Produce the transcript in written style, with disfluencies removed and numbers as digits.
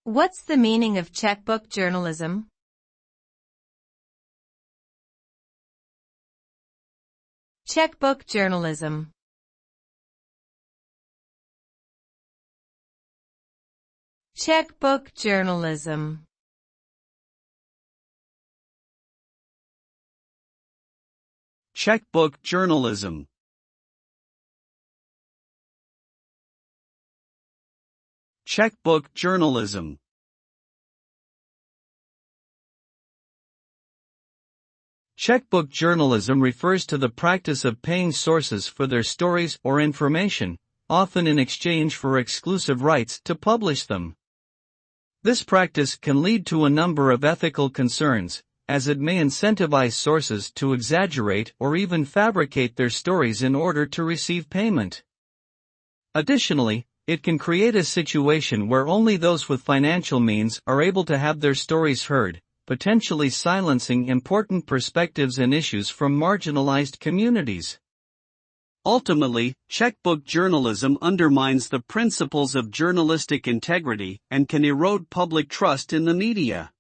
What's the meaning of checkbook journalism? Checkbook journalism. Checkbook journalism. Checkbook journalism. Checkbook journalism. Checkbook journalism refers to the practice of paying sources for their stories or information, often in exchange for exclusive rights to publish them. This practice can lead to a number of ethical concerns, as it may incentivize sources to exaggerate or even fabricate their stories in order to receive payment. Additionally, it can create a situation where only those with financial means are able to have their stories heard, potentially silencing important perspectives and issues from marginalized communities. Ultimately, checkbook journalism undermines the principles of journalistic integrity and can erode public trust in the media.